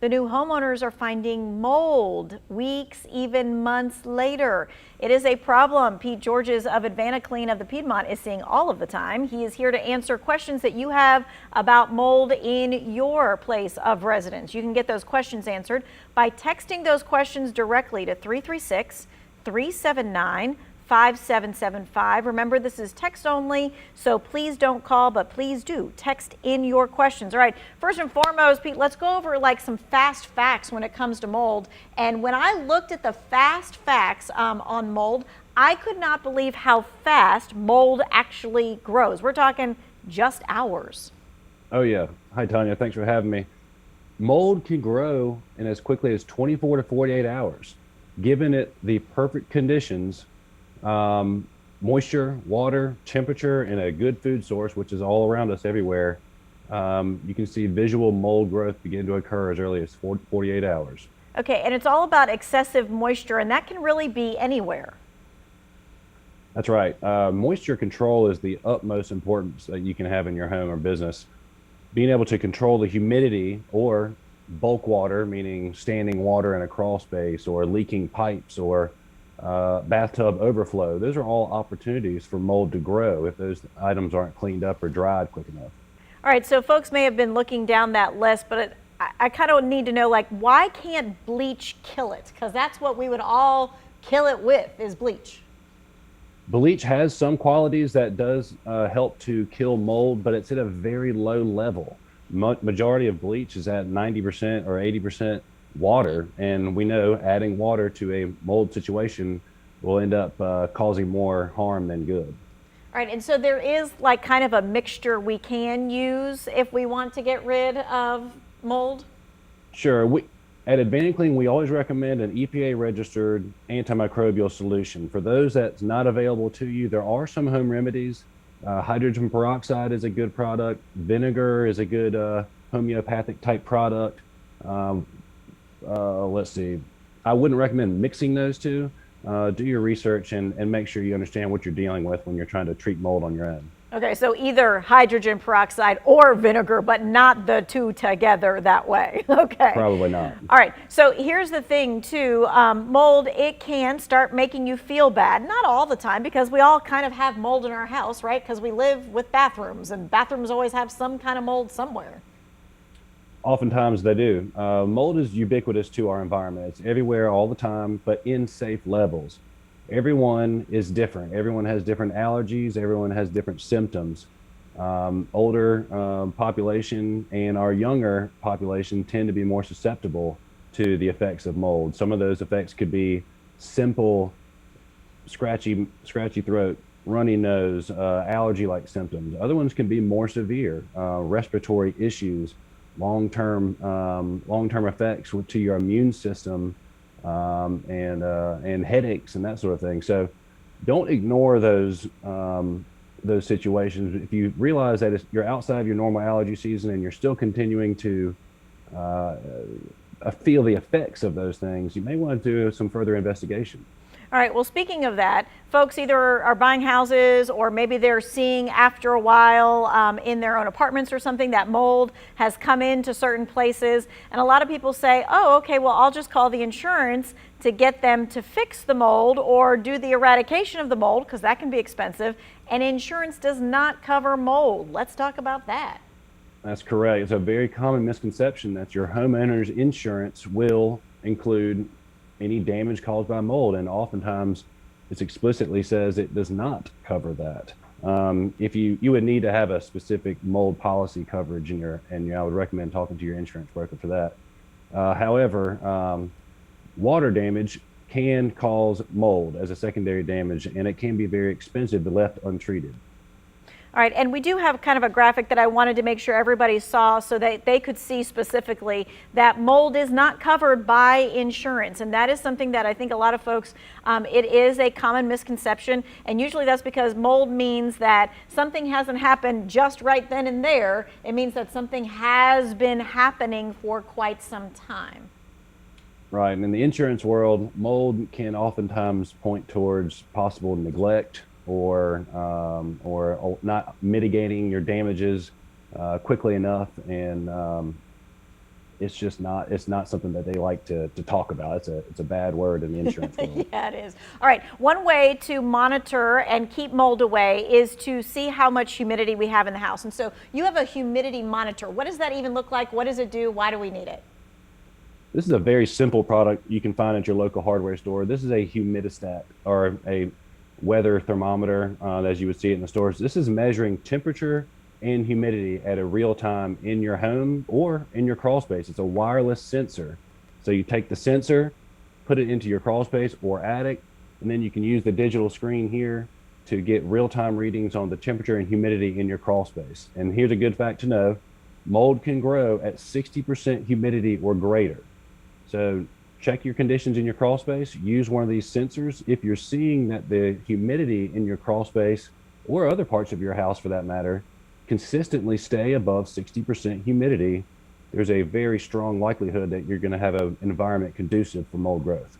The new homeowners are finding mold weeks, even months later. It is a problem Pete Georges of AdvantaClean of the Piedmont is seeing all of the time. He is here to answer questions that you have about mold in your place of residence. You can get those questions answered by texting those questions directly to 336-379-5775. Remember, this is text only, so please don't call, but please do text in your questions. All right, first and foremost, Pete, let's go over like some fast facts when it comes to mold. And when I looked at the fast facts on mold, I could not believe how fast mold actually grows. We're talking just hours. Oh yeah. Hi, Tanya. Thanks for having me. Mold can grow in as quickly as 24 to 48 hours, given it the perfect conditions. Moisture, water, temperature, and a good food source, which is all around us everywhere. You can see visual mold growth begin to occur as early as 48 hours. Okay, and it's all about excessive moisture, and that can really be anywhere. That's right. Moisture control is the utmost importance that you can have in your home or business. Being able to control the humidity or bulk water, meaning standing water in a crawl space or leaking pipes or bathtub overflow. Those are all opportunities for mold to grow if those items aren't cleaned up or dried quick enough. All right, so folks may have been looking down that list, but I kind of need to know, like, why can't bleach kill it? Because that's what we would all kill it with, is bleach. Bleach has some qualities that does help to kill mold, but it's at a very low level. Majority of bleach is at 90% or 80% water, and we know adding water to a mold situation will end up causing more harm than good. All right, and so there is like kind of a mixture we can use if we want to get rid of mold? Sure. At AdvantaClean, we always recommend an EPA-registered antimicrobial solution. For those that's not available to you, there are some home remedies. Hydrogen peroxide is a good product. Vinegar is a good homeopathic type product. Let's see. I wouldn't recommend mixing those two. Do your research and make sure you understand what you're dealing with when you're trying to treat mold on your own. Okay, so either hydrogen peroxide or vinegar, but not the two together that way. Okay. Probably not. All right, so here's the thing too, mold, it can start making you feel bad. Not all the time, because we all kind of have mold in our house, right? Because we live with bathrooms, and bathrooms always have some kind of mold somewhere. Oftentimes they do. Mold is ubiquitous to our environment. It's everywhere all the time, but in safe levels. Everyone is different. Everyone has different allergies. Everyone has different symptoms. Older population and our younger population tend to be more susceptible to the effects of mold. Some of those effects could be simple scratchy throat, runny nose, allergy-like symptoms. Other ones can be more severe, respiratory issues, long-term effects to your immune system, and headaches and that sort of thing. So don't ignore those situations. If you realize that you're outside of your normal allergy season and you're still continuing to feel the effects of those things, you may want to do some further investigation. All right, well, speaking of that, folks either are buying houses or maybe they're seeing after a while in their own apartments or something that mold has come into certain places. And a lot of people say, oh, okay, well, I'll just call the insurance to get them to fix the mold or do the eradication of the mold, because that can be expensive. And insurance does not cover mold. Let's talk about that. That's correct. It's a very common misconception that your homeowner's insurance will include any damage caused by mold, and oftentimes it explicitly says it does not cover that. If you would need to have a specific mold policy coverage and I would recommend talking to your insurance broker for that. However, water damage can cause mold as a secondary damage, and it can be very expensive if left untreated. All right, and we do have kind of a graphic that I wanted to make sure everybody saw so that they could see specifically that mold is not covered by insurance. And that is something that I think a lot of folks, it is a common misconception. And usually that's because mold means that something hasn't happened just right then and there. It means that something has been happening for quite some time. Right, and in the insurance world, mold can oftentimes point towards possible neglect or not mitigating your damages quickly enough, and it's just not, it's not something that they like to talk about. It's a bad word in the insurance world. Yeah, it is. All right. One way to monitor and keep mold away is to see how much humidity we have in the house. And so you have a humidity monitor. What does that even look like? What does it do? Why do we need it? This is a very simple product you can find at your local hardware store. This is a humidistat, or a weather thermometer, as you would see it in the stores. This is measuring temperature and humidity at a real time in your home or in your crawl space. It's a wireless sensor. So you take the sensor, put it into your crawl space or attic, and then you can use the digital screen here to get real-time readings on the temperature and humidity in your crawl space. And here's a good fact to know: mold can grow at 60% humidity or greater. So check your conditions in your crawl space, use one of these sensors. If you're seeing that the humidity in your crawl space, or other parts of your house for that matter, consistently stay above 60% humidity, there's a very strong likelihood that you're going to have an environment conducive for mold growth.